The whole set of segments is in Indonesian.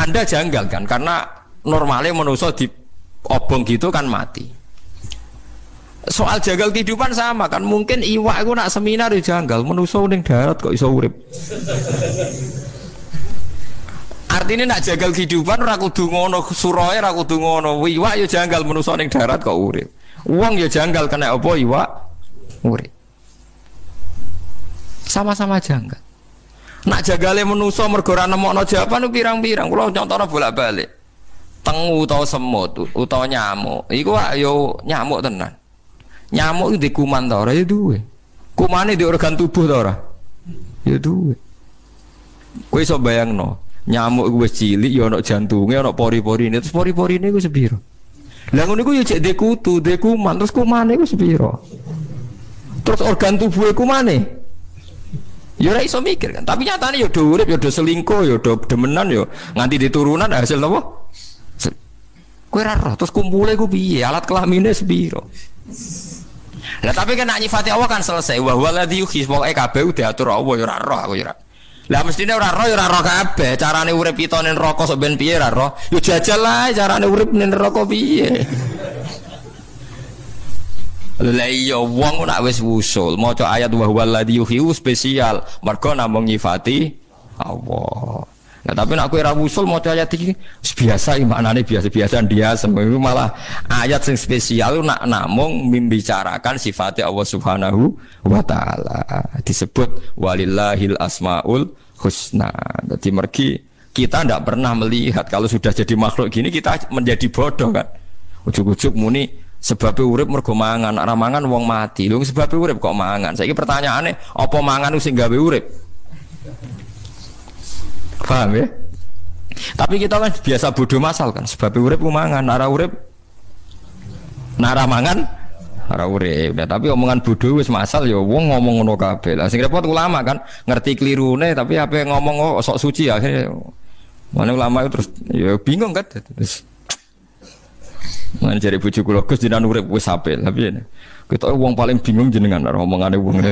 Anda janggal kan karena normalnya manusia di obong gitu kan mati. Soal janggal kehidupan sama kan, mungkin iwak itu nak seminar ya janggal, manusia ning darat kok iso urip. Artinya nak janggal kehidupan ora kudu ngono, suroe ora kudu ngono. Iwak ya janggal manusia ning darat kok urip. Wong ya janggal kena apa iwak urip. Sama-sama janggal. Nak jagale manusa mergo ora nemokno jawaban pirang-pirang. Kula contohna bolak-balik. Tengu utawa semut utawa nyamuk. Iku yo nyamuk tenan. Nyamuk iki kuman ta ora ya duwe. Kumane di organ tubuh ta ora? Ya duwe. Kowe iso bayangno, nyamuk iku wis cilik ya ana jantunge, ana pori-porine. Terus pori-porine iku sepiro? Lah ngono iku yo cek de kutu, de kuman, terus kumane iku sepiro? Terus organ tubuhe kumane? Ya ora iso mikir kan, tapi nyatane ya do urip, ya do selingkuh, ya do demenan, ya nganti diturunan hasil apa? Kowe ora roh, terus kumpule ku piye? Alat kelamine sepiro? Lah tapi kan nyifati Allah kan selesai. Wa huwa ladzi yuhyi, pokoke kabeh diatur Allah, ya ora roh aku ya ora. Lah mestine ora roh ya ora roh kabeh. Carane urip kita ning neraka sok ben piye ora roh? Ya jajal ae carane urip ning neraka piye. Lah iya wong nak wis wusul maca ayat wa huwal ladzi yuhyi spesial mergo namung nyifati Allah. Nah tapi nak kowe ora wusul maca ayat iki biasa maknane biasa-biasa dia semua malah ayat sing spesial nak namung membicarakan sifat Allah Subhanahu wa taala. Disebut walillahil asmaul husna. Jadi mergi kita ndak pernah melihat kalau sudah jadi makhluk gini kita menjadi bodoh kan. Ujug-ujug muni sebabnya urip mergo mangan, ora mangan wong mati. Lho sebabnya urip kok mangan. Saiki pertanyaane, apa mangan sing gawe urip? Paham ya? Tapi kita kan biasa bodoh masal kan, sebabnya urip ku mangan, ora urip. Nara mangan, ora urip. Nah, tapi omongan bodoh wis masal ya wong ngomong ngono kabeh. Lah sing repot ulama kan ngerti klirune tapi apa ngomong sok suci akhirnya. Mana ulama itu terus ya bingung kan terus mana cari bujuk kula Gus jenengan urip wis apik tapi kita wong paling bingung jenengan omongane wong.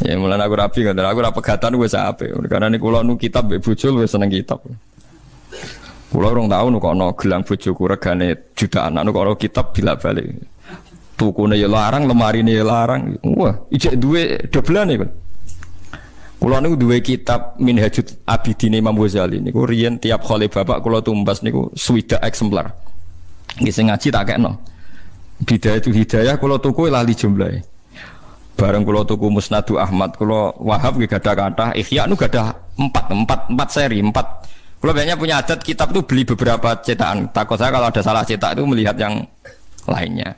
Ya mulane aku rapi kan aku ora pegatan wis apik karena niku kula nu kitab mbek bojo wis seneng kitab. Kula urung tau nu kono gelang bojoku regane jutaan anu kok kitab bila-balik. Tukune ya larang, lemarine ya larang. Wah, ijek duwe doblane kan. Kula niku duwe kitab Minhajul Abidin Imam Ghazali niku riyen tiap khole bapak kula tumbas niku 20 eksemplar. Nggih sing ngaji tak kekno. Bidayatul Hidayah kula tuku lali jumlahe. Bareng kula tuku Musnadu Ahmad kula Wahab nggih gadah kathah, Ihya nu gadah 4 seri, 4. Kula biasanya punya adat kitab itu beli beberapa cetakan. Takut saya kalau ada salah cetak itu melihat yang lainnya.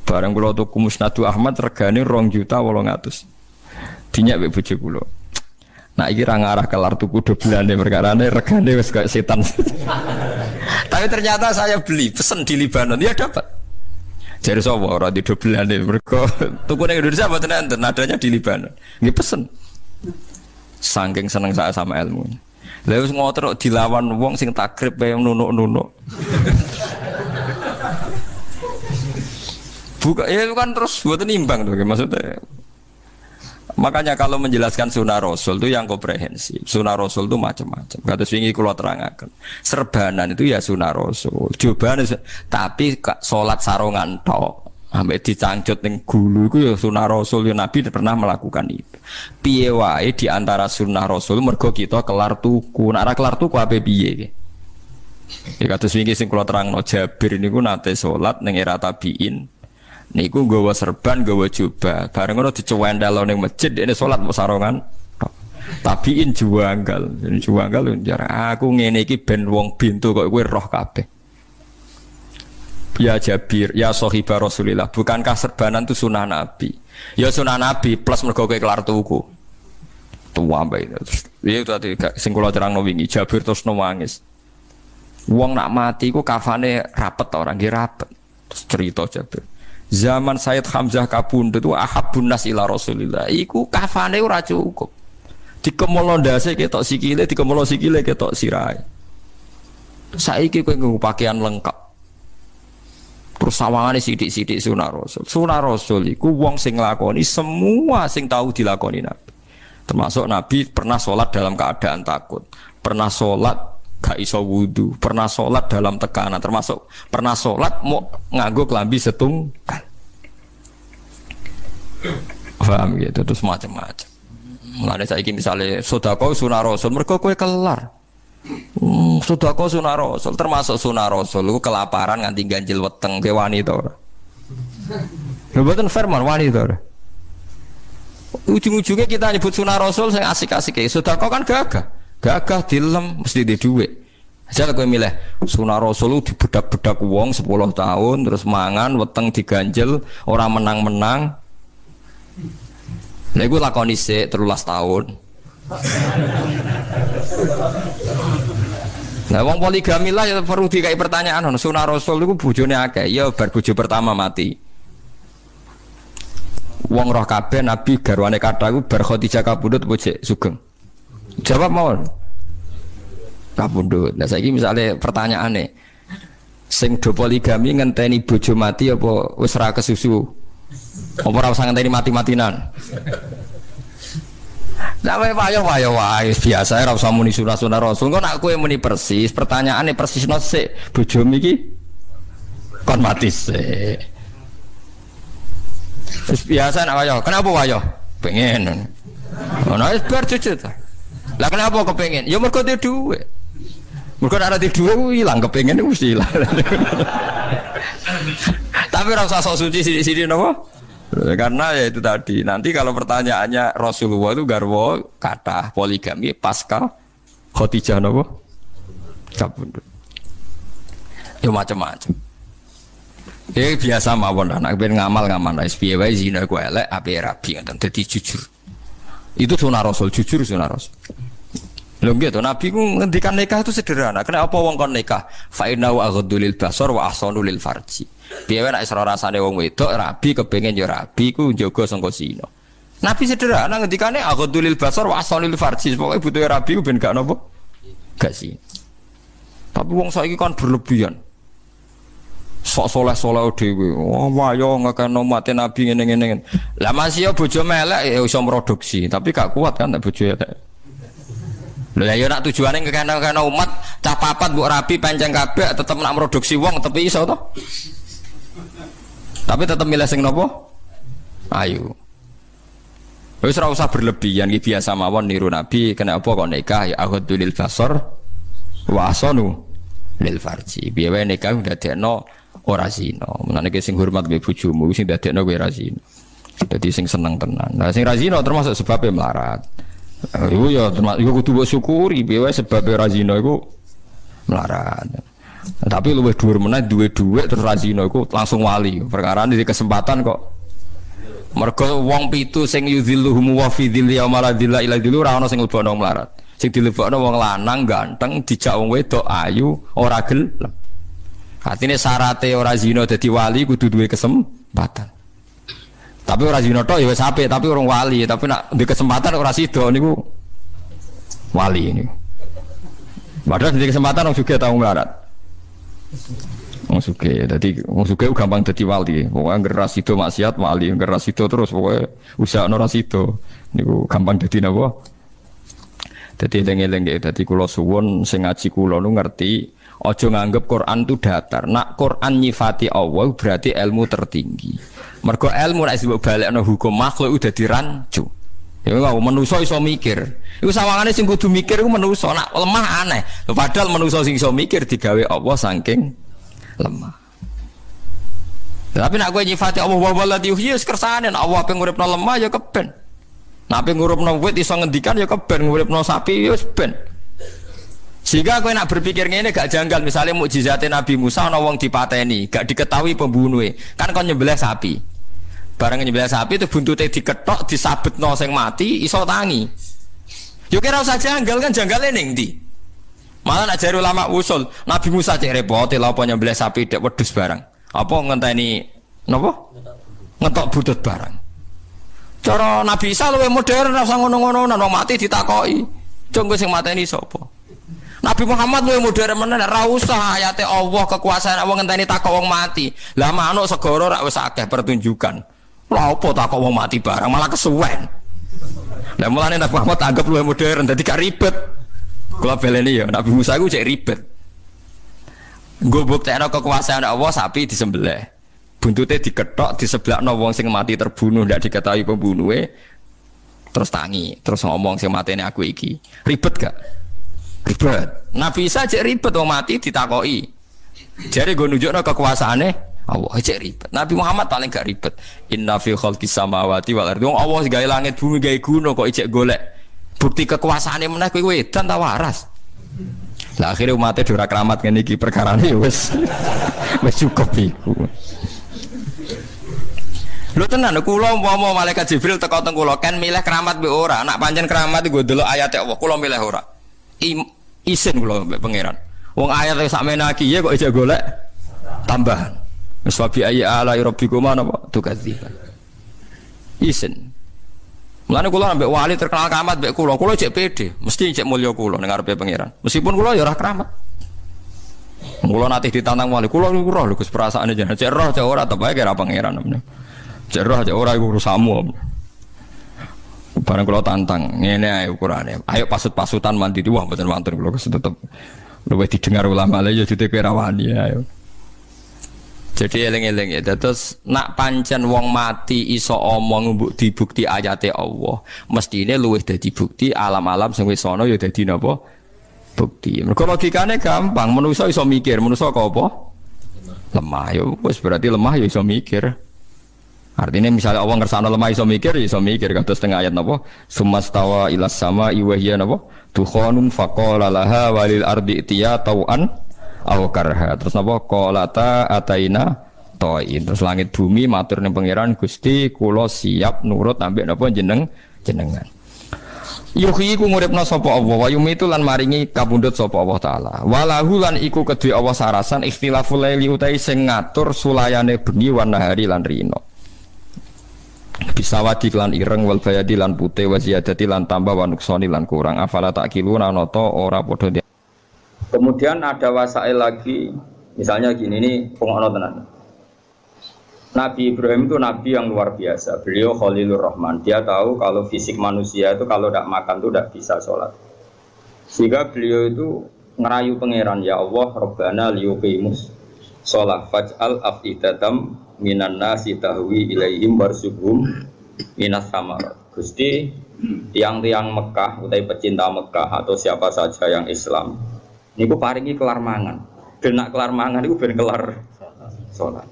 Bareng kula tuku Musnadu Ahmad regane 2.800.000. Dinyak mbek bojo kula. Nah iki ra ngarah kelar tuku doblane perkarane regane wis kaya setan. Tapi ternyata saya beli pesen di Libanon ya dapat. Jare sapa ora di doblane mergo tuku ning Indonesia mboten enten adanya di Libanon. Nggih pesen. Saking seneng saya sama ilmu. Lah wis ngotrok dilawan wong sing takrib kaya nunuk-nunuk. Buka ya kan terus mboten imbang to maksudnya. Makanya kalau menjelaskan sunnah Rasul itu yang komprehensif. Sunnah Rasul itu macam-macam. Kata swingi kula terangaken. Serbanan itu ya sunnah Rasul. Jobane tapi salat sarongan tok. Sampai dicangcut ning gulu itu ya sunnah Rasul. Ya Nabi pernah melakukan itu. Piye wae di antara sunnah Rasul mergo kita kelar tuku. Nek ora kelar tuku ape piye? Ya kata swingi sing kula terangno Jabir niku nate salat ning era tabiin. Niku nggawa serban, nggawa jubah. Bareng ngono dicewendal ning masjid dene salat mok sarongan. Tabiin juanggal. Juanggal jar aku ngene iki ben wong bintu kok kowe roh kabeh. Ya Jabir, ya sahiba Rasulillah, bukankah serbanan itu sunah Nabi? Ya sunah Nabi plus mergo kowe kelar tuku. Tua bae. Iya tadi sing kula terangno wingi Jabir terus nangis. Wong nak mati ku kafane rapet ta ora nggih rapet. Terus cerita Jabir. Zaman Sayyid Hamzah kabundut itu ahabbun nas ila Rasulillah. Iku kafane ora cukup. Dikemolo ndase ketok sikile, dikemolo sikile ketok sirahe. Saiki kowe nggo pakaian lengkap. Terus sawangane sithik-sithik sunah Rasul. Sunah Rasul iku wong sing nglakoni semua sing tahu dilakoni Nabi. Termasuk Nabi pernah sholat dalam keadaan takut, pernah sholat gak iso wudu, pernah sholat dalam tekanan, termasuk pernah sholat mau nganggo kelambi setunggal. Paham gitu, terus macam-macam. Mulane saiki misale sedekah sunah Rasul, mergo kowe kelar. Sedekah sunah Rasul, termasuk sunah Rasul iku kelaparan nganti ganjil weteng ke wanita ora. Lha mboten firman wanita ora. Ujung-ujungnya kita nyebut sunah Rasul sing asik-asik e. Sedekah kan gagah dilem mesti di dhuwit. Asal kowe milih sunah Rasul dibedak-bedak wong 10 tahun terus mangan weteng diganjel ora menang-menang. Lha iku lakoni sik 13 tahun. Nah wong poligami lah ya perlu dikai pertanyaan sunah Rasul iku bojone akeh ya bar bojo pertama mati. Wong roh kabeh Nabi garwane kathah iku bar Khadijah kabundut apa jek sugeng? Jawab mawon. Kabundut. Nah saiki misale pertanyaane sing do poligami ngenteni bojo mati apa wis ra kesusu? Apa ora usah ngenteni mati-matinan? Sampai wayo wae biasa ora usah muni sunah Rasul. Kok nak kowe muni persis, pertanyaane persisno sik bojomu iki kon mati sik. Terus biasa nak wayo, kenapa wayo? Pengen. Ana wis bar jujur ta. Lah kenapa kepengin? Ya mergo duwe dhuwit. Mergo nek ora duwe dhuwit ilang kepengin mesti ilang. Tapi ora usah sok suci sithik-sithik napa? Karena ya itu tadi. Nanti kalau pertanyaannya Rasulullah itu garwa kathah poligami pasca Khadijah napa? Kabundut. Ya macam-macam. Biasa mawon anak ben ngamal wis piye wae zina ku elek ape rabi ngoten dadi jujur. Itu sunah Rasul, jujur sunah Rasul. Lho nggih to Nabi ku ngendikan nikah itu sederhana. Kenapa wong kon nikah? Fa innahu aghaddu lil basar wa ahsanu lil farji. Piye wae nek isra rasane wong wedok rabi kepengin ya rabi ku njaga sangka zina. Nabi sederhana ngendikane aghaddu lil basar wa ahsanu lil farji. Pokoke butuhe rabi ku ben gak napa? Gak zina. Tapi wong saiki kan berlebihan. Sok soleh-soleh dhewe. Oh, wayo ngekeno mate Nabi ngene-ngene. Lah masih ya bojo melek ya iso produksi, tapi gak kuat kan nek bojo elek. Lha ya nak tujuane ngekeno umat cah papat mbok rabi panjang kabeh tetep nak produksi wong tapi iso to. Tapi tetep milih sing napa? Ayu. Wis ora usah berlebihan iki biasa mawon niru Nabi, kena apa kok nikah ya aghadul basar wa asanu lil farji. Piye wae nikah ndadekno ora zina. Menane sing hormat mbek bojomu sing dadekno kowe ora zina. Dadi sing seneng tenan. Nah sing ra zina termasuk sebabé melarat. Iku ya termasuk iku kudu mbok syukuri piye wae sebabé ora zina iku melarat. Tapi luwih dhuwur meneh duwe dhuwit terus ra zina iku langsung wali. Perkara iki kesempatan kok. Mergo wong pitu sing yudhilluhum wa fi dhilli yauma la dhilla illa dhillu ora ana sing lebokno melarat. Sing dilebokno wong lanang ganteng dijak wong wedok ayu ora gelem. Artinya syaratnya orang zina jadi wali kudu duwe kesempatan. Tapi orang zina tok ya wis apik, tapi orang wali, tapi nak duwe kesempatan orang sida niku wali ini. Padahal duwe kesempatan wong sugih tau melarat. Wong sugih, dadi wong sugih gampang dadi wali. Pokoke anggere ra sida maksiat wali, anggere ra sida terus pokoke usahane ra sida. Niku gampang dadi napa? Dadi eling-eling nggih, dadi kula suwun sing ngaji kula nu ngerti ojo nganggep Quran itu datar. Nak Quran nyifati Allah berarti ilmu tertinggi. Mergo ilmu nek mbok balekno hukum makhluk udah dirancu. Ya kok manusa iso mikir. Iku sawangane sing kudu mikir iku manusa. Nak lemah aneh. Padahal manusa sing iso mikir digawe Allah saking lemah. Tapi nak kowe nyifati Allah wa walladhi yuhyi kersane Allah pe nguripno lemah ya keben. Nak pe nguripno wit iso ngendikan ya keben, nguripno sapi ya ben. Sehingga kowe nak berpikir ngene gak janggal, misalnya mukjizatnya Nabi Musa ana wong dipateni, gak diketahui pembunuhe. Kan kon nyembelih sapi. Bareng nyembelih sapi itu buntute diketok, disabetno sing mati iso tangi. Yo kira usah janggal kan janggale ning ndi? Malah nak jare ulama usul, Nabi Musa cek repot lha apa nyembelih sapi dek wedhus barang. Apa ngenteni napa? Ngetok butut barang. Cara Nabi Isa luwih modern ora usah ngono-ngono, wong mati ditakoki. Cung kowe sing mateni sapa? Nabi Muhammad luwih modern meneh ora usah ayate Allah kekuasaan wong ngenteni takok wong mati. Lah manuk segara rak wis akeh pertunjukan. Lha apa takok wong mati barang malah kesuwen. Lah mulane Nabi Muhammad anggap luwih modern dadi gak ribet. Kula beleni ya Nabi Musa iku cek ribet. Nggo buktekno kekuasaan Allah sapi disembelih. Buntute diketok diseblakno wong sing mati terbunuh ndak diketahui pembunuhe. Terus tangi, terus ngomong sing matene aku iki. Ribet gak? Ribet. Nabi Isa cek ribet wong mati ditakoki. Jare nggo nunjukno kekuasaane Allah cek ribet. Nabi Muhammad paling gak ribet. Inna fi khalqis samawati wal ardi. Wong Allah gawe langit bumi gawe gunung kok ijek golek bukti kekuasaane meneh kowe edan ta waras. Lah akhire umate ora keramat ngene iki perkarane wis wis cukup iku. Lho tenan kula umpama malaikat Jibril teko teng kula kan milih keramat mbek ora. Nak pancen keramat iku delok ayat Allah kula milih ora. Isin kula mbek pangeran. Wong ayat sakmene iki ya kok ijek golek tambahan. Wis wabi ayi ala rabbikuma napa tukadziban. Isin. Mulane kula ambek wali terkenal keramat mbek kula cek pede, mesti cek mulya kula ning ngarepe pangeran. Meskipun kula ya ora keramat. Kula nate ditantang wali, kula niku roh lho Gus perasaane jenengan. Cek roh cek ora tep ae kira pangeran. Cek roh cek ora iku urusanmu. Barang kula tantang ngene ae ukurane. Ayo pasut-pasutan mandi di wah mboten wonten kula tetep luwih didengar ulama lha ya jute kira wani ayo. Jadi eling-eling ya, terus nak pancen wong mati iso omong mbok dibukti ayate Allah, mestine luwih dadi bukti alam-alam sing wis ana ya dadi napa? Bukti. Mergo logikane gampang, manusa iso mikir, manusa kok apa? Lemah ya wis berarti lemah ya iso mikir. Artinya misalnya Allah ngersano lemah iso mikir, ya iso mikir kados teng ayat napa? Sumastawa ilas sama iwahya napa? Tukhanun faqala laha walil ardi itiya tau'an aw karha. Terus napa qalata ataina toin. Terus langit bumi matur ning pangeran Gusti kula siap nurut ambek napa jenengan. Yuhyi ku nguripna sapa Allah wa yumitu lan maringi kapundhut sapa Allah taala. Walahu lan iku kedue Allah sarasan ikhtilaful laili utai sing ngatur sulayane bengi wan nahari lan rino. Bisa wadi lan ireng wal bayadi lan putih wa ziyadati lan tambah wa nuksoni lan kurang. Afala takiluna nata ora padha. Kemudian ada wasail lagi, misalnya gini, ini pengono tenan. Nabi Ibrahim itu nabi yang luar biasa. Beliau Khalilur Rahman. Dia tahu kalau fisik manusia itu kalau tidak makan itu tidak bisa sholat. Sehingga beliau itu ngerayu pangeran, ya Allah, Rabbana liyuqimus sholat faj'al afidatam minan nasi tahwi ilaihim warzuqhum minas samarat. Gusti, tiang-tiang Mekah, utai pecinta Mekah atau siapa saja yang Islam, niku paringi kelar mangan. Ben nak kelar mangan niku ben kelar salat.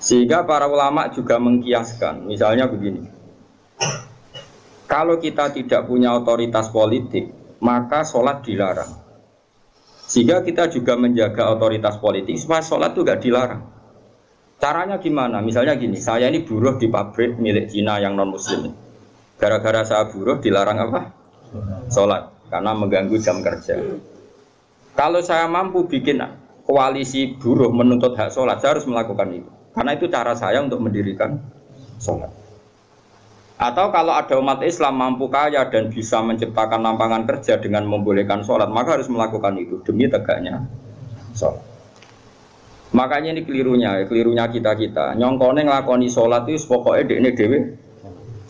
Sehingga para ulama juga mengkiaskan, misalnya begini. Kalau kita tidak punya otoritas politik, maka salat dilarang. Sehingga kita juga menjaga otoritas politik supaya salat itu enggak dilarang. Caranya gimana? Misalnya gini, saya ini buruh di pabrik milik Cina yang non muslim. Gara-gara saya buruh dilarang apa? Salat. Karena mengganggu jam kerja. Kalau saya mampu bikin koalisi buruh menuntut hak sholat, saya harus melakukan itu. Karena itu cara saya untuk mendirikan sholat. Atau kalau ada umat Islam mampu kaya dan bisa menciptakan lapangan kerja dengan membolehkan sholat, maka harus melakukan itu demi tegaknya sholat. Makanya ini kelirunya kita. Nyongkone ngelakoni sholat itu pokoknya dekne dewe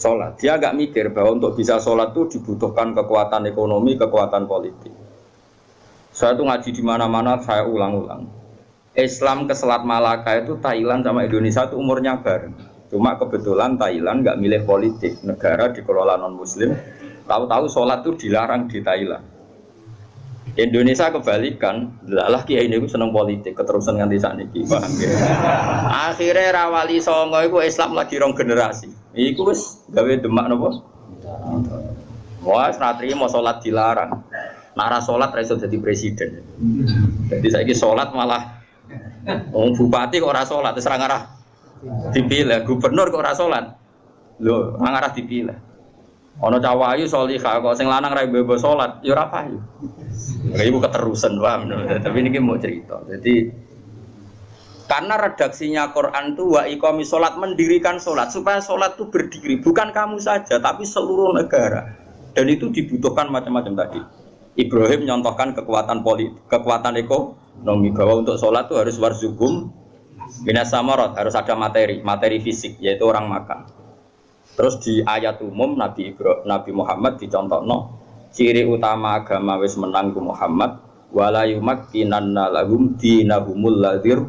sholat. Dia agak mikir bahwa untuk bisa sholat itu dibutuhkan kekuatan ekonomi, kekuatan politik. Saya tuh ngaji di mana-mana, saya ulang-ulang. Islam ke Selat Malaka itu Thailand sama Indonesia itu umurnya bareng. Cuma kebetulan Thailand nggak milih politik, negara dikelola non-Muslim. Tahu-tahu sholat itu dilarang di Thailand. Indonesia kebalikan, lah kiai ini seneng politik, keterusan nganti sakniki, paham ya? Akhirnya Rawali Songo itu Islam lagi rong generasi. Iku wis gawe demak napa? Wah, senatri mau sholat dilarang. Nara sholat ra iso dadi presiden. Jadi saiki sholat malah bupati kok ora sholat, terus ra ngarah dipilih, gubernur kok ora sholat. Lho, ra ngarah dipilih. Ana cawayu sholihah kok sing lanang ra bebas sholat, ya ora payu. Iku keterusan paham. Tapi ini mau cerita. Jadi karena redaksinya Quran itu wa iqamis sholat, mendirikan sholat supaya sholat itu berdiri, bukan kamu saja tapi seluruh negara. Dan itu dibutuhkan macam-macam tadi. Ibrahim nyontohkan kekuatan politik, kekuatan ekonomi, bahwa untuk sholat itu harus warzuqhum minas samarat, harus ada materi fisik, yaitu orang makan. Terus di ayat umum Nabi Muhammad dicontohno ciri utama agama wis menang ku Muhammad wala yumakkinanna lahum dinahumul ladzir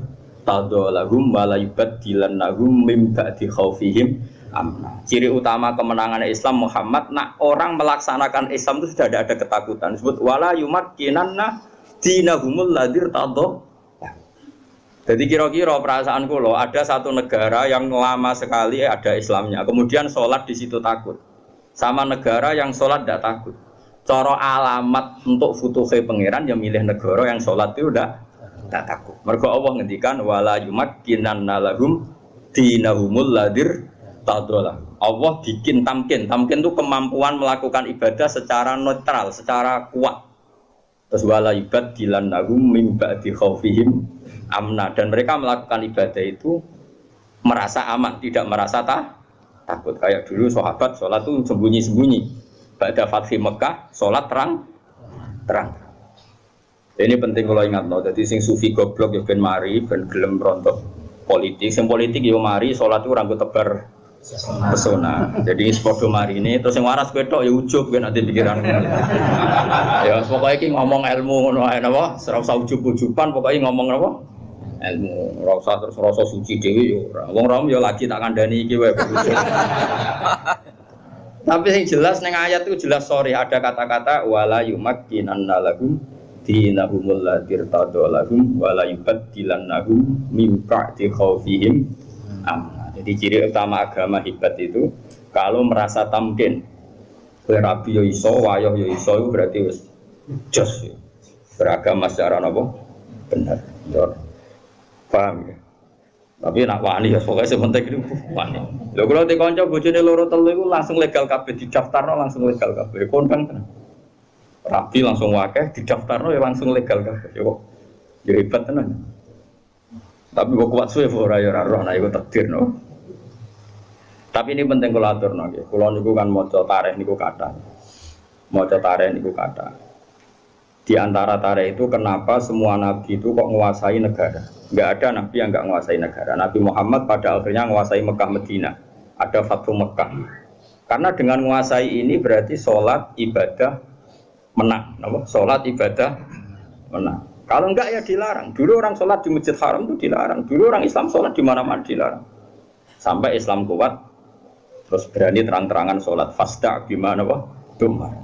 tadallahum wala yubaddilannahum mim ba'di khaufihim amna. Ciri utama kemenangan Islam Muhammad nak orang melaksanakan Islam itu sudah ada ketakutan. Disebut wala yumakkinanna dinahumul ladzir tadallah. Jadi kira-kira perasaan kula ada satu negara yang lama sekali ada Islamnya, kemudian sholat di situ takut, sama negara yang sholat tidak takut. Coro alamat untuk futuhe pangeran yang milih negara yang sholat itu udah tidak takut. Mergo Allah ngendikan wala yumakkinanna lahum dinahumul ladzir tadallah. Allah bikin tamkin itu kemampuan melakukan ibadah secara netral, secara kuat. Terus wala yubaddilannahum min ba'di khaufihim amna, dan mereka melakukan ibadah itu merasa aman, tidak merasa takut. Kayak dulu sahabat sholat itu sembunyi-sembunyi. Ba'da Fathi Mekah sholat terang. Ini penting kalau ingat no. Jadi sing sufi goblok ya ben mari ben gelem rontok politik. Sing politik yo mari sholat itu rambut tebar pesona. Jadi sepodo mari ini terus yang waras wedok ya ujug ben nanti pikiran. Ya pokoknya iki ngomong ilmu ngono ae napa, ora usah ujug-ujugan, pokoknya ngomong napa? Ilmu, ora usah terus rasa suci dhewe yo ora. Wong rom yo lagi tak kandhani iki wae. Tapi yang jelas neng ayat itu jelas sorry ada kata-kata wala yumakkinanna lahum dinahumul ladzir tadallahum wala yubaddilannahum min ba'di khaufihim amna. Jadi ciri utama agama hebat itu kalau merasa tamkin, rabi yo iso, wayoh yo iso, itu berarti wis jos beragama secara apa? Benar. Paham ya? Tapi nak wani ya pokoknya sementing itu wani. Lho kalau di kanca bojone loro telu iku langsung legal kabeh didaftarno langsung legal kabeh. Kondang tenan. Rabi langsung wakeh didaftarno ya langsung legal kabeh. Yo hebat tenan. Tapi kok kuat suwe ora ya ora roh nek iku takdir no. Tapi ini penting kula aturno nggih. Kula niku kan maca tarikh niku kathah. Maca tarikh niku kathah. Di antara tarikh itu kenapa semua nabi itu kok menguasai negara? Enggak ada nabi yang enggak menguasai negara. Nabi Muhammad pada akhirnya menguasai Mekah Medina. Ada Fathu Mekah. Karena dengan menguasai ini berarti sholat ibadah menang. Sholat ibadah menang. Kalau enggak ya dilarang. Dulu orang sholat di Masjid Haram itu dilarang. Dulu orang Islam sholat di mana-mana dilarang. Sampai Islam kuat, terus berani terang-terangan sholat fasda gimana Tumar.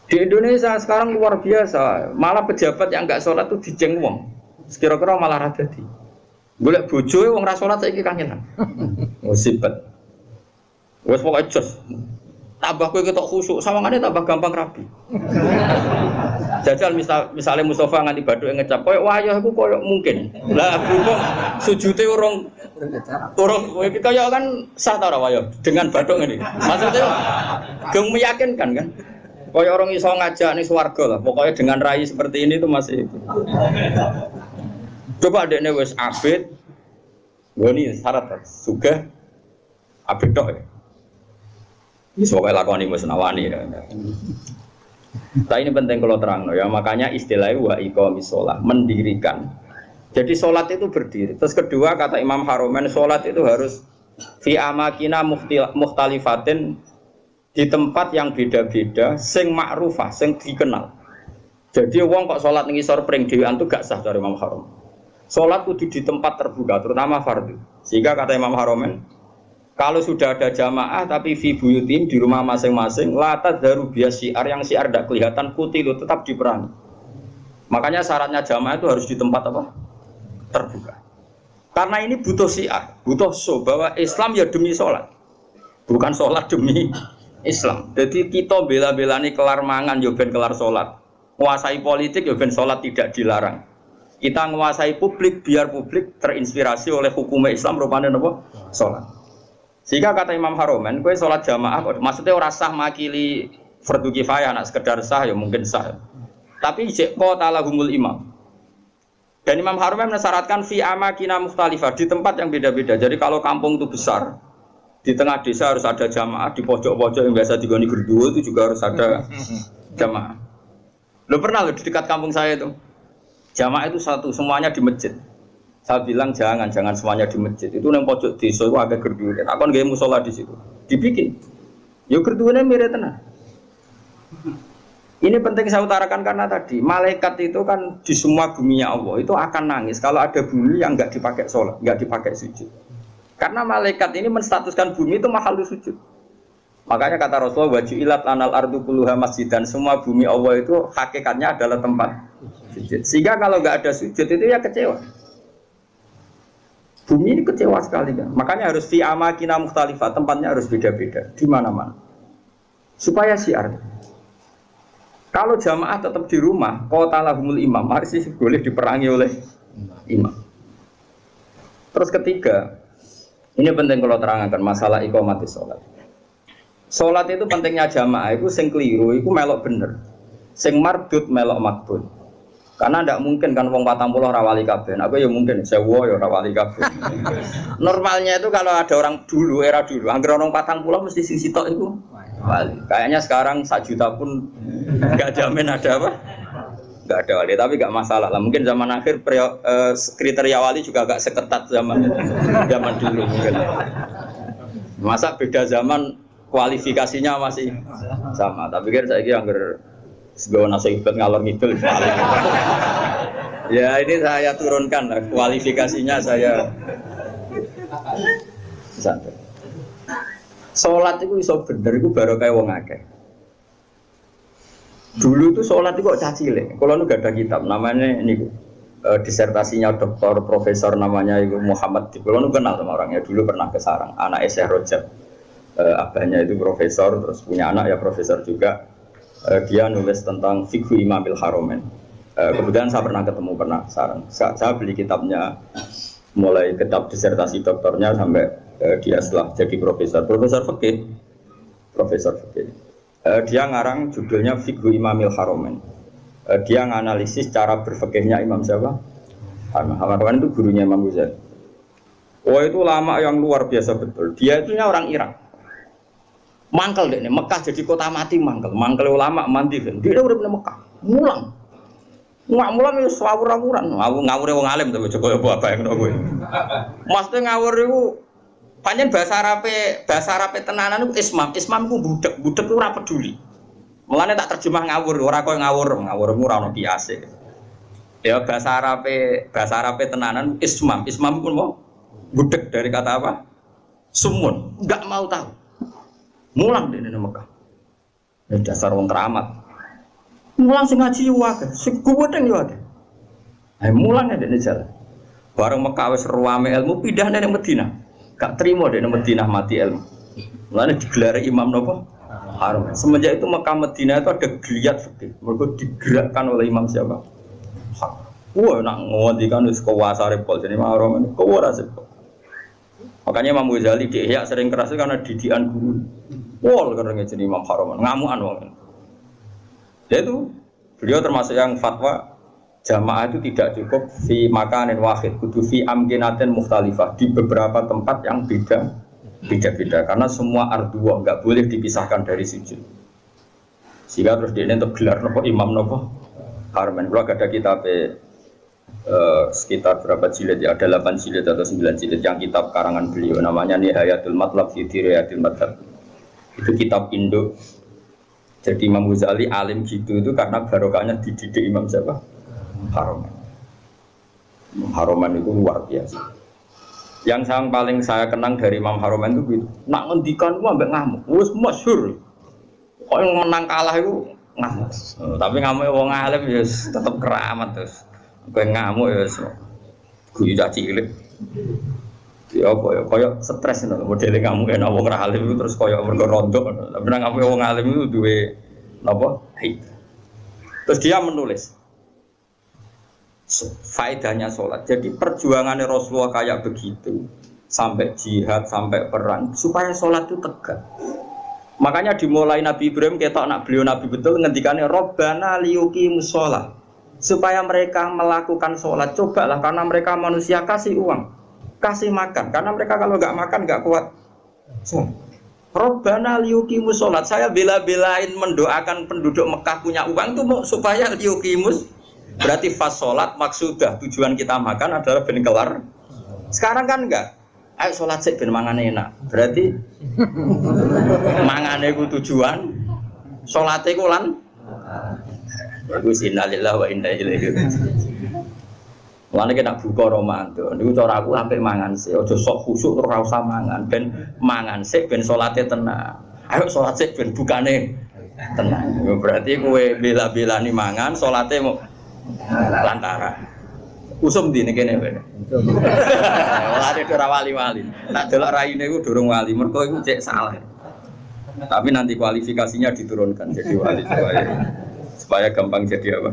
Di Indonesia sekarang luar biasa, malah pejabat yang enggak sholat itu dijeng wong. Sekira-kira malah rada di. Golek bojo wong ra sholat saiki kangenan. Musibah. Wes pokoke jos. Tambah kowe ketok khusuk, sawangane tambah gampang rabi. Jajal misalnya Mustafa nganti badhuke ngecap koyo wayah iku koyo mungkin. Lah berhubung sujute urung kowe kaya kan sah ta ora wayah dengan badhuk ngene. Maksudnya geng meyakinkan kan? Kaya orang iso ngajak ning swarga lah. Pokoknya dengan rai seperti ini tuh masih itu. Coba dekne wis abid. Goni syarat sugih abid tok ya. Wis pokoke lakoni wis nawani. Nah ini penting kalau terang ya, makanya istilahnya wa iqamis shalah, mendirikan. Jadi sholat itu berdiri. Terus kedua kata Imam Haromen, sholat itu harus fi amakina mukhtalifatin, di tempat yang beda-beda, sing ma'rufah, sing dikenal. Jadi wong kok sholat ngisor pring dhewean itu gak sah dari Imam Harom. Sholat kudu di tempat terbuka, terutama fardhu. Sehingga kata Imam Haromen, kalau sudah ada jamaah tapi fi buyutim di rumah masing-masing, la tadharu bias syiar, yang syiar tidak kelihatan kutilu, tetap diperangi. Makanya syaratnya jamaah itu harus di tempat apa? Terbuka. Karena ini butuh syiar, butuh show bahwa Islam ya demi sholat, bukan sholat demi Islam. Jadi kita bela-belani kelar mangan yo ben kelar salat. Menguasai politik yo ben salat tidak dilarang. Kita menguasai publik biar publik terinspirasi oleh hukum Islam rupane napa? Salat. Sehingga kata Imam Haromen, kowe salat jamaah maksudnya ora sah makili fardu kifayah, nak sekedar sah ya mungkin sah. Tapi jek qatalahumul imam. Dan Imam Haromen mensyaratkan fi amakina mukhtalifah, di tempat yang beda-beda. Jadi kalau kampung itu besar, di tengah desa harus ada jamaah, di pojok-pojok yang biasa digoni gerduwo itu juga harus ada jamaah. Lo pernah lo di dekat kampung saya itu, jamaah itu satu, semuanya di masjid. Saya bilang jangan semuanya di masjid. Itu nang pojok desa itu agak gerduwe. Aku kan gawe musala di situ. Dibikin. Yo gerduwene mirip tenan. Ini penting saya utarakan karena tadi malaikat itu kan di semua buminya Allah itu akan nangis kalau ada bumi yang nggak dipakai sholat, nggak dipakai sujud. Karena malaikat ini menstatuskan bumi itu mahal sujud. Makanya kata Rasulullah wajulat anal ardu kulluha masjid, dan semua bumi Allah itu hakikatnya adalah tempat sujud. Sehingga kalau nggak ada sujud itu ya kecewa. Bumi ini kecewa sekali kan. Makanya harus fi amakina mukhtalifah, tempatnya harus beda-beda di mana-mana. Supaya syiar. Kalau jamaah tetap di rumah, qatalahumul imam, harus boleh diperangi oleh imam. Terus ketiga, ini penting kalau terangkan masalah iqamatis sholat. Sholat itu pentingnya jamaah, itu sing keliru, itu melok bener. Sing mardud melok makbul. Karena tidak mungkin kan wong 40 rawali kabeh. Aku ya mungkin sewa ya rawali kabeh. Normalnya itu kalau ada orang dulu, era dulu, angger orang 40 mesti sing sitok itu wali. Kayaknya sekarang 1 juta pun nggak jamin ada apa? Nggak ada wali, tapi nggak masalah lah. Mungkin zaman akhir kriteria wali juga agak seketat zaman dulu mungkin. Masa beda zaman kualifikasinya masih sama. Tapi kan saya kira angger segawa nasi ibad ngalor ngidul. Ya ini saya turunkan lah kualifikasinya saya. Santai. Sholat itu iso bener, itu baru kayak wong akeh. Dulu itu sholat itu kok cacile. Kalau nu gak ada kitab, namanya ini disertasinya doktor profesor namanya itu Muhammad. Kalau nu kenal sama orangnya, dulu pernah ke Sarang. Anak Syekh Rajab, abahnya itu profesor, terus punya anak ya profesor juga. Dia nulis tentang fikhu Imamil Haromen. Kemudian saya pernah ketemu Sarang. Saya beli kitabnya, mulai kitab disertasi doktornya sampai dia setelah jadi profesor fikih. Dia ngarang judulnya Fiqhu Imamil Haromen. Dia nganalisis cara berfikihnya Imam siapa? Haromen itu gurunya Imam Ghazali. Oh itu lama yang luar biasa betul. Dia itunya orang Irak. Mangkel deh, Mekah jadi kota mati mangkel ulama mandi kan. Dia udah pernah Mekah, mulang ya swawur-awuran, ngawur wong alim tapi coba apa yang gue. Maksudnya ngawur itu panjang bahasa Arabe tenanan itu ismam itu budek itu ora peduli. Mulane tak terjemah ngawur, ora koyo ngawur ora ono kiase. Ya bahasa Arabe tenanan ismam pun mau budek dari kata apa? Sumun, enggak mau tahu. Mulang di Mekah. Ya dasar wong keramat. Mulang sing ngaji wae, sing kuwedeng yo akeh. Mulang ndek jalan. Bareng Mekah wis ruame ilmu pindah nang Madinah. Gak terima dek nang Madinah mati ilmu. Mulane digelari imam napa? Harum. Semenjak itu Mekah Madinah itu ada geliat fikih. Mergo digerakkan oleh imam siapa? Wah, nak ngondikan wis kuwasa repol jenenge harum ini kuwara sepol. Makanya Imam Ghazali di Ihya sering keras karena didikan guru. Wol karena jadi Imam Haroman, ngamuan wong. Ya itu beliau termasuk yang fatwa jamaah itu tidak cukup fi makanin wahid, kudu fi amkinatin mukhtalifah, di beberapa tempat yang beda-beda karena semua arduwa nggak boleh dipisahkan dari sujud. Sehingga terus dia untuk gelar nopo imam nopo Haroman. Kalau ada kitab sekitar berapa jilid ya, ada 8 jilid atau 9 jilid yang kitab karangan beliau namanya Nihayatul Matlab fi Dirayatil Madhab. Itu kitab Indo. Jadi Imam Ghazali alim gitu itu karena barokahnya dididik Imam siapa? Haroman. Haroman itu luar biasa. Yang paling saya kenang dari Imam Haroman itu gitu. Nak ngendikan gua ambek ngamuk. Wis masyhur. Kok yang menang kalah itu ngamuk. Tapi ngamuk wong alim ya tetap keramat terus. Kowe ngamuk ya guyu cilik. Ya apa ya koyo stres ngono modele ngamuk enak wong alim itu terus koyo mergo rontok. Tapi nang ngamuk wong alim itu duwe napa? Hikmah. Terus dia menulis faedahnya sholat. Jadi perjuangannya Rasulullah kayak begitu sampai jihad, sampai perang supaya sholat itu tegak. Makanya dimulai Nabi Ibrahim ketok anak beliau Nabi betul ngendikannya Rabbana liyuqimus sholat. Supaya mereka melakukan sholat, cobalah karena mereka manusia kasih uang, kasih makan, karena mereka kalau nggak makan nggak kuat. Rabbana liyuqimus sholat. Saya bela-belain mendoakan penduduk Mekah punya uang itu supaya liyuqimus Berarti pas sholat maksudah tujuan kita makan adalah ben kelar. Sekarang kan enggak. Ayo sholat sih ben mangane enak. Berarti mangane ku tujuan, sholate ku lan. Bagus innalillahi wa inna ilaihi raji'un. Mulane kena buka Ramadan. Niku cara aku sampe mangan sih. Aja sok khusuk terus ora usah mangan. Ben mangan sih ben salate tenang. Ayo salat sih ben bukane tenang. Berarti kowe bela-belani mangan salate mau lantaran. Usum di kene kowe. Walane ora wali-wali. Tak delok raine iku durung wali. Mergo iku cek salah. Tapi nanti kualifikasinya diturunkan jadi wali supaya gampang jadi apa?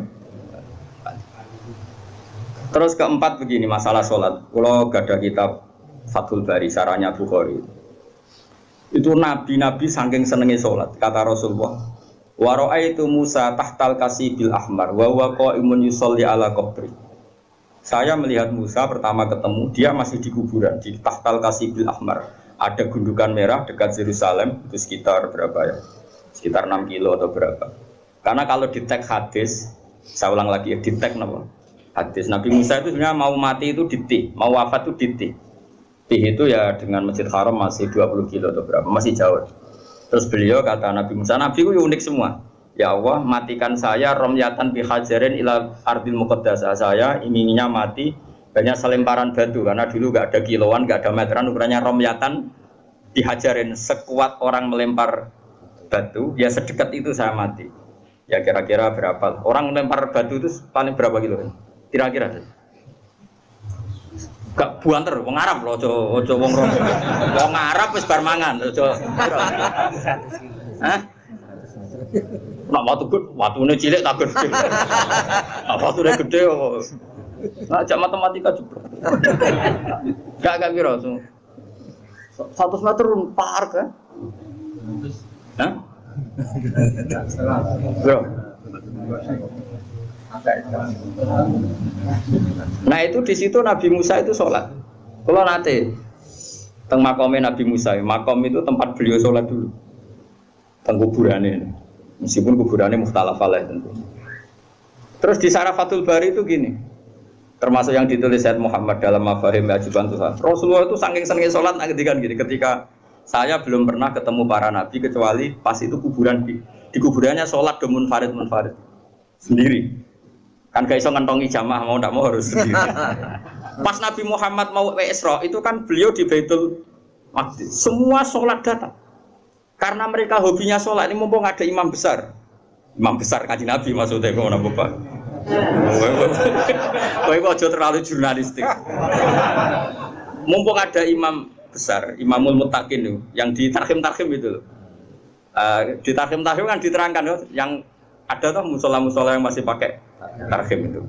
Terus keempat begini masalah sholat. Kalau gak ada kitab Fathul Bari saranya Bukhari. Itu nabi-nabi saking senengnya sholat. Kata Rasulullah, wa ra'aitu Musa tahtal kasibil ahmar wa huwa qa'imun yusolli ala qabri. Saya melihat Musa pertama ketemu, dia masih di kuburan di tahtal kasibil ahmar. Ada gundukan merah dekat Yerusalem, itu sekitar berapa ya? Sekitar 6 kilo atau berapa. Karena kalau di tag hadis, saya ulang lagi ya, di tag apa? Hadis Nabi Musa itu sebenarnya mau mati itu di Tih, mau wafat itu di Tih. Tih itu ya dengan Masjid Haram masih 20 kilo atau berapa, masih jauh. Terus beliau kata Nabi Musa, Nabi itu unik semua. Ya Allah, matikan saya romyatan bihajarin ila ardil muqaddasah. Saya inginnya mati banyak selemparan batu karena dulu gak ada kiloan, gak ada meteran, ukurannya romyatan bihajarin, sekuat orang melempar batu, ya sedekat itu saya mati. Ya kira-kira berapa? Orang melempar batu itu paling berapa kilo? Kira-kira gak buanter, wong Arab loh, ojo wong rom. Wong Arab wis bar mangan, ojo. Hah? Nak watune cilik tak gede. Nak watune gede kok. Nak jak matematika juga. Gak kira so. 100 meter par kan? Hah? Bro. Nah itu di situ Nabi Musa itu sholat. Kalau nanti teng makomnya Nabi Musa, makom itu tempat beliau sholat dulu. Teng kuburannya, meskipun kuburannya mukhtalaf alaih tentu. Terus di Syarafatul Bari itu gini, termasuk yang ditulis Said Muhammad dalam Mafahim Ajuban Tuhan. Rasulullah itu saking senengnya sholat, ngedikan gini, ketika saya belum pernah ketemu para nabi kecuali pas itu kuburan di kuburannya sholat do munfarid sendiri. Kan gak iso ngentongi jamaah mau ndak mau harus sendiri. Pas Nabi Muhammad mau Isra itu kan beliau di Baitul Maqdis. Semua sholat datang. Karena mereka hobinya sholat ini mumpung ada imam besar. Imam besar Kanjeng Nabi maksudnya kok napa, Pak? Kowe kok aja terlalu jurnalistik. Mumpung ada imam besar, Imamul Muttaqin itu, yang di tarhim-tarhim itu. Di tarhim-tarhim kan diterangkan yang ada tuh musola-musola yang masih pakai tarhim itu.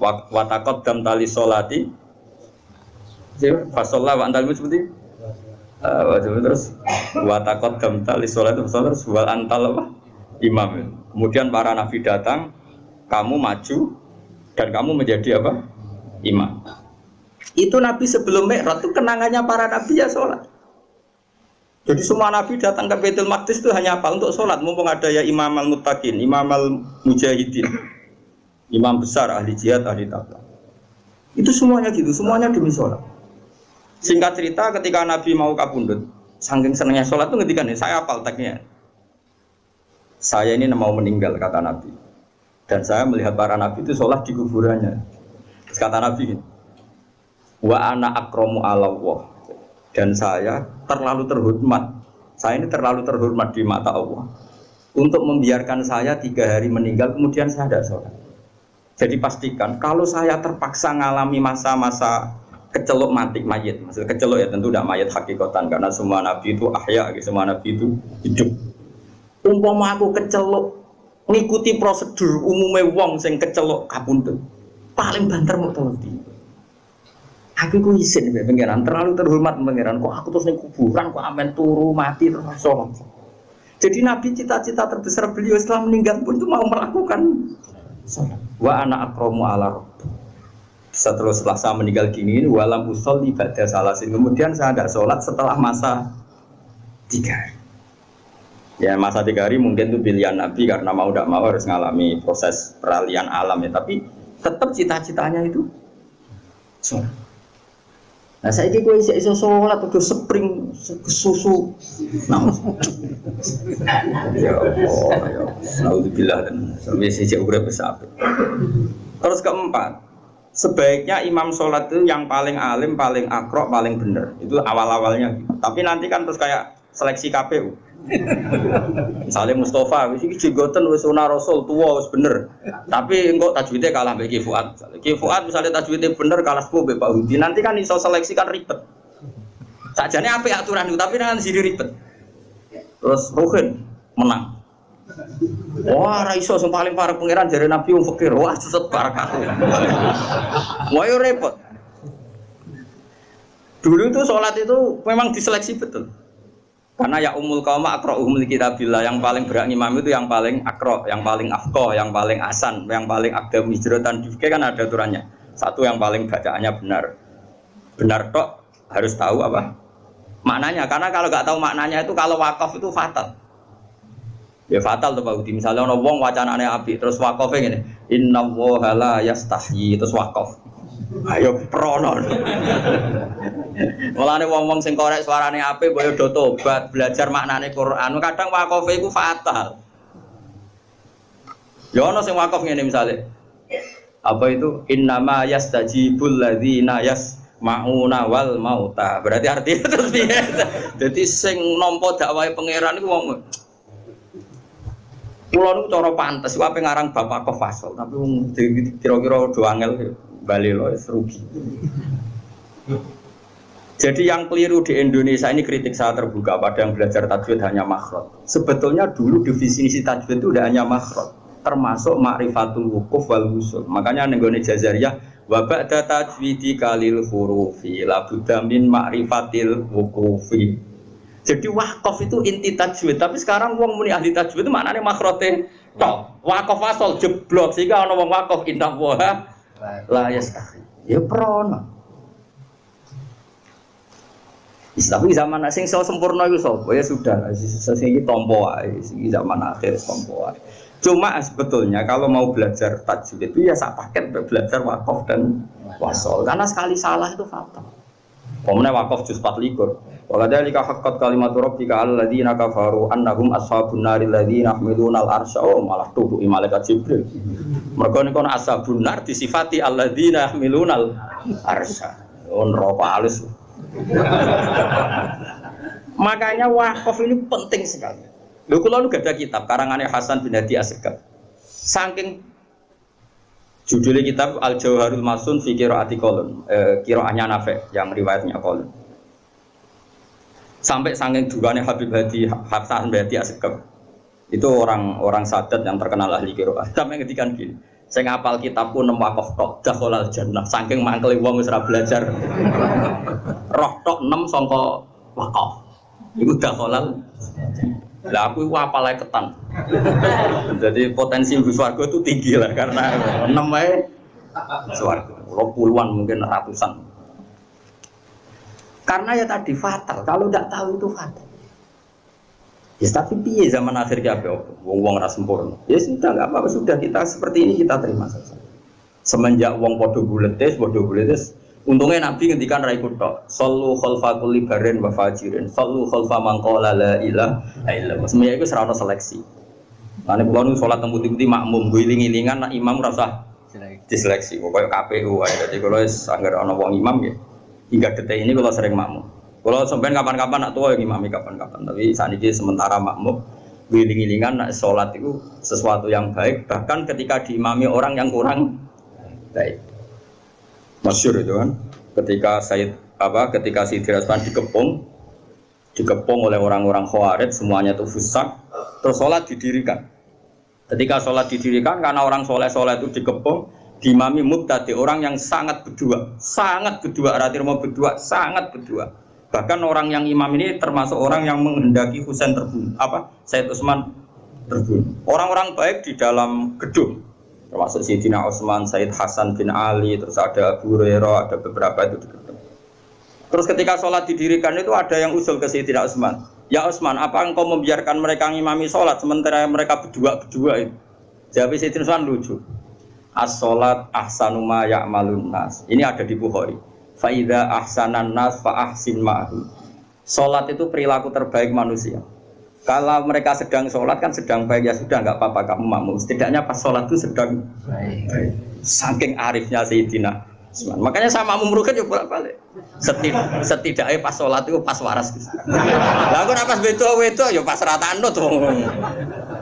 Wa taqaddam tali sholati. Fasolla wa antal seperti terus wa taqaddam tali sholati terus wal antal apa? Imam. Kemudian para nabi datang, kamu maju dan kamu menjadi apa? Imam. Itu Nabi sebelum Mi'raj itu kenangannya para nabi ya sholat. Jadi semua nabi datang ke Baitul Maqdis itu hanya apa? Untuk sholat. Mumpung ada ya Imam al-Muttaqin, Imam al-Mujahidin, imam besar, ahli jihad, ahli taqwa. Itu semuanya gitu, semuanya demi sholat. Singkat cerita ketika Nabi mau kapundhut, saking senangnya sholat itu ngendikan nih, saya hafal tagnya. Saya ini mau meninggal kata Nabi. Dan saya melihat para nabi itu sholat di kuburannya. Terus kata Nabi, wa ana akramu ala Allah, dan saya terlalu terhormat. Saya ini terlalu terhormat di mata Allah untuk membiarkan saya 3 hari meninggal kemudian saya tidak sholat. Jadi pastikan kalau saya terpaksa ngalami masa-masa kecelok mati mayit, maksudnya kecelok ya tentu tidak mayit hakikatan karena semua nabi itu ahya, semua nabi itu hidup. Umpama aku kecelok ngikuti prosedur umumnya wong sing kecelok kapundhut, paling banter mau toloti. Aku ku isin mbek pangeran, terlalu terhormat pangeran. Kok aku terus ning kuburan kok amen turu mati terus sholat. Jadi Nabi cita-cita terbesar beliau setelah meninggal pun itu mau melakukan sholat. Wa ana akramu ala rabbi. Setelah saya meninggal gini, walam usolli ba'da salasin. Kemudian saya tidak sholat setelah masa 3 hari. Ya masa 3 hari mungkin itu pilihan Nabi karena mau tidak mau harus mengalami proses peralihan alam ya. Tapi tetap cita-citanya itu sholat. Nah saya ini gue iso sholat udah spring susu, nah, ya Allah, alhamdulillah dan sampai sejak urip besar. Terus keempat, sebaiknya imam sholat itu yang paling alim, paling akrok, paling bener. Itu awal-awalnya. Tapi nanti kan terus kayak seleksi KPU. Misalnya Mustafa, ini jenggoten wis sunah Rasul tua wis bener. Tapi engkau tajwidnya kalah mbek Ki Fuad. Ki Fuad misalnya tajwidnya bener kalah sepuh mbek Pak Hudi. Nanti kan iso seleksi kan ribet. Sakjane apik aturan itu tapi kan sini ribet. Terus Ruhin menang. Wah, ra iso sing paling parah pangeran jare Nabi wong fakir. Wah, seset barakah. Wah, yo repot. Dulu itu sholat itu memang diseleksi betul. Karena ya umul qauma aqra'uhum likitabillah, yang paling berak imam itu yang paling akro, yang paling afqah, yang paling asan, yang paling aqdam hijratan difke kan ada aturannya. Satu yang paling bacaannya benar. Benar tok harus tahu apa maknanya. Karena kalau nggak tahu maknanya itu kalau wakaf itu fatal. Ya fatal tuh Pak Udi. Misalnya ono wong wacanane apik terus wakafnya ngene, innallaha la yastahyi terus wakaf. Ayo prono. Mulane wong-wong sing korek suarane apik mbok do tobat, belajar maknane Quran. Kadang wakofe iku fatal. Ya ono sing wakaf ngene misale. Apa itu innama yastajibul ladzina yasmauna wal mauta. Berarti artinya terus piye? Dadi sing nampa dakwahe pangeran iku wong kula niku cara pantes wae ngarang Bapak Kofasol, tapi wong kira-kira do angel bali lho rugi. Jadi yang keliru di Indonesia ini kritik saya terbuka pada yang belajar tajwid hanya makhraj. Sebetulnya dulu definisi tajwid itu tidak hanya makhraj, termasuk ma'rifatul wukuf wal wusul. Makanya nenggone Jazariyah wa ba'da tajwidi kalil hurufi la budda min ma'rifatil wukufi. Jadi wakaf itu inti tajwid, tapi sekarang wong muni ahli tajwid itu maknane makhraje tok. Wakaf asal jeblok sehingga ana wong wakaf indah wa la yastahi. Ya prono. Tapi zaman sing sempurna itu sapa ya sudah sing iki tampa wae iki zaman akhir tampa wae. Cuma sebetulnya kalau mau belajar tajwid itu ya sak paket belajar wakaf dan wasol karena sekali salah itu fatal. Pemene wakaf juz 24. Wa kadzalika haqqat kalimatu rabbika alladzina kafaru annahum ashabun naril ladzina yahmiluna al-arsya malah tubuh malaikat Jibril. Mergo niku ashabun nar disifati alladzina yahmiluna al-arsya. Neraka alus. Makanya wakaf ini penting sekali. Lho kula nu gadah kitab karangannya Hasan bin Hadi Asegaf. Saking judulnya kitab Al-Jauharul Masun fi Qiraati Qalun, qiraahnya Nafi' yang riwayatnya Qalun. Sampai saking duane Habib Hadi Hasan bin Hadi Asegaf. Itu orang sadat yang terkenal ahli qiraah. Sampai ngedikan gini. Saya ngapal kitabku 6 wakaf tok dakhalal jannah saking mangkele wong wis ora belajar roh tok 6 sangka wakaf iku dakhalal lah aku iku apal ae ketan jadi potensi mlebu swarga itu tinggi lah karena 6 wae swarga puluhan mungkin ratusan karena ya tadi fatal kalau tidak tahu itu fatal. Ya tapi piye zaman akhir ki ape wong-wong ra sempurna. Ya sudah enggak apa-apa sudah kita seperti ini kita terima saja. Semenjak wong padha buletes untungnya Nabi ngendikan ra iku tok. Sallu khalfa kulli barrin wa fajirin. Sallu khalfa man qala la ilaha illallah. Semuanya iku ora ono seleksi. Mane kula nu salat teng putih-putih makmum guling-gilingan nak imam ora usah diseleksi. Pokoke KPU wae. Dadi kula wis anggere ana wong imam ya. Hingga detik ini kula sering makmum. Kalau sampai kapan-kapan nak tua yang imami kapan-kapan, tapi saat ini sementara makmum giling-gilingan nak sholat itu sesuatu yang baik, bahkan ketika diimami orang yang kurang baik. Masyhur itu kan, ketika Sayyid Rasman dikepung oleh orang-orang Khawarij, semuanya itu fusak, terus sholat didirikan. Ketika sholat didirikan, karena orang soleh-soleh itu dikepung, diimami mubtadi orang yang sangat berdua, arti mau berdua, sangat berdua. Bahkan orang yang imam ini termasuk orang yang menghendaki Husain terbunuh, Sayyid Utsman terbunuh. Orang-orang baik di dalam gedung, termasuk Sayyidina Utsman, Sayyid Hasan bin Ali, terus ada Abu Hurairah, ada beberapa itu di gedung. Terus ketika sholat didirikan itu ada yang usul ke Sayyidina Utsman, ya Utsman, apa engkau membiarkan mereka ngimami sholat sementara mereka berdua itu? Jawab Sayyidina Utsman lucu. as-sholat ahsanu ma ya'malun nas. Ini ada di Bukhari. Fa idza ahsanan nas fa ahsin ma'hu. Salat itu perilaku terbaik manusia. Kalau mereka sedang sholat kan sedang baik, ya sudah nggak apa-apa kamu makmum. Setidaknya pas sholat itu sedang baik. Saking arifnya Sayyidina Utsman. Makanya sama makmum rugen ya bolak-balik. Setidaknya pas sholat itu pas waras. Lah kok pas wedo ya pas rata anut.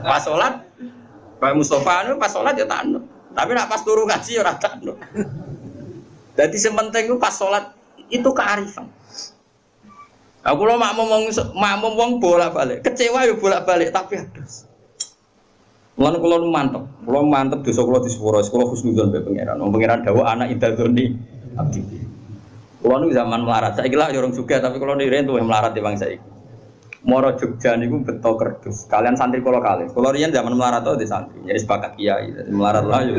Pas sholat Pak Mustafa itu pas sholat ya tak anut. Tapi nak pas turu ngaji ya rata anut. Jadi sementing itu pas sholat itu kearifan. Aku lo makmum wong bolak-balik, kecewa ya bolak-balik tapi adas. Mulane kula mantep dosa kula disepuro, kula husnudzon be pangeran. Wong pangeran dawuh anak idadzoni abdi. Kula niku zaman melarat, saiki lah orang juga tapi kula riyen tuwih melarat di bangsa iki. Moro Jogja niku beto kerdus. Kalian santri kula kalih. Kula riyen zaman melarat tuh di santri, jadi sepakat kiai, melarat lah yo.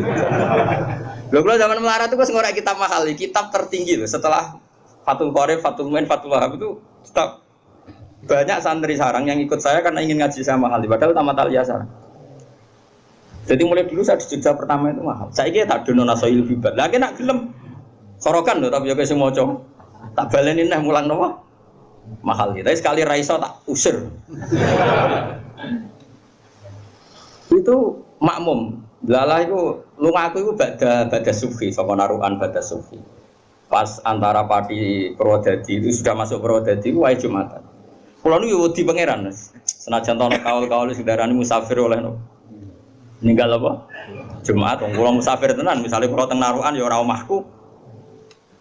Lho kula zaman melarat itu wis ngorek kitab mahal, kitab tertinggi loh setelah Fathul Qorib, Fathul Muin, Fathul Wahab itu tetap banyak santri sarang yang ikut saya karena ingin ngaji sama mahal. Padahal tamat aliyah sarang. Jadi mulai dulu saya di Jogja pertama itu mahal. Saya kira tak dono nasoil bibat. Lagi nak gelem sorokan loh tapi ya semua cowok. Tak balenin nih mulang nopo mahal gitu. Tapi sekali raiso tak usir. Itu makmum. Lala itu lungaku itu bada sufi, saka narukan bada sufi. Pas antara Pati Purwodadi itu sudah masuk Purwodadi wae Jumatan. Kula niku wedi pangeran. Senajan ana kaul-kaul saudarane musafir oleh no. Ninggal apa? Jumat wong kula musafir tenan, misalnya kula teng narukan ya ora omahku.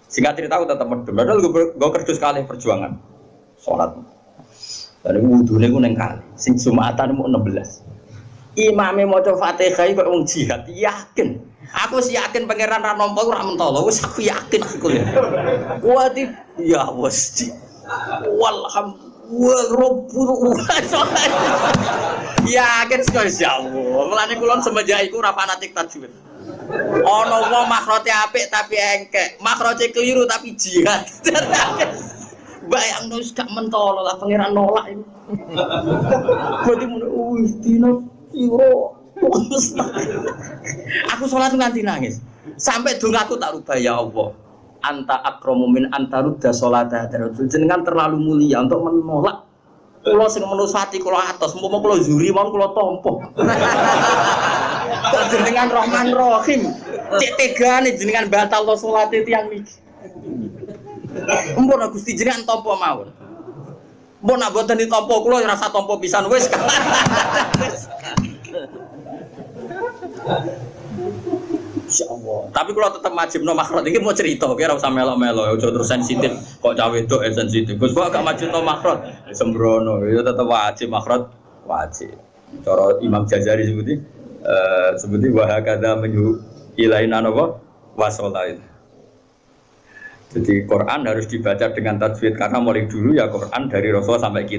Singkat cerita aku tetep medhun. Padahal go kerdus kalih perjuangan. Salat. Lah wudune ku ning kali. Sing Jumatan mu 16. Imame maca Fatihah kok wong jihad, yakin. Aku sih yakin pangeran ra nampa ora mentolo, wis aku yakin aku ya. Wadi ya wis. Walhamdulillah. Yakin sekali Allah. Mulane kula semenjak iku ora fanatik tajwid. Ana wong makhrote apik tapi engkek, makhrote keliru tapi jihad. Bayangno wis gak mentolo lah pangeran nolak iku. Berarti mun dina Yo, aku sholat nganti nangis. Sampai dongaku tak rubah ya Allah. Anta akramu min anta rudda sholata darajul. Jenengan terlalu mulia untuk menolak. Kula sing menusati kula atos, umpama kula zuri mawon kula tampa. Jenengan Rahman Rahim. Cek tegane jenengan batal to salate tiyang niki. Mumpun Gusti jenengan tampa mawon. Mbok nak boten ditampa kula ora rasa tampa pisan wis. Insyaallah. Tapi kalau tetap majibno makhraj iki mau cerita, kira usah melo-melo, aja terus sensitif. Kok cawe wedok sensitif. Gus kok gak majibno makhraj. Sembrono, ya tetap wajib makhraj, wajib. Cara Imam Jazari sebuti wa hakadha menyu ilaina napa wasolain. Jadi Quran harus dibaca dengan tajwid karena mulai dulu ya Quran dari Rasul sampai kita.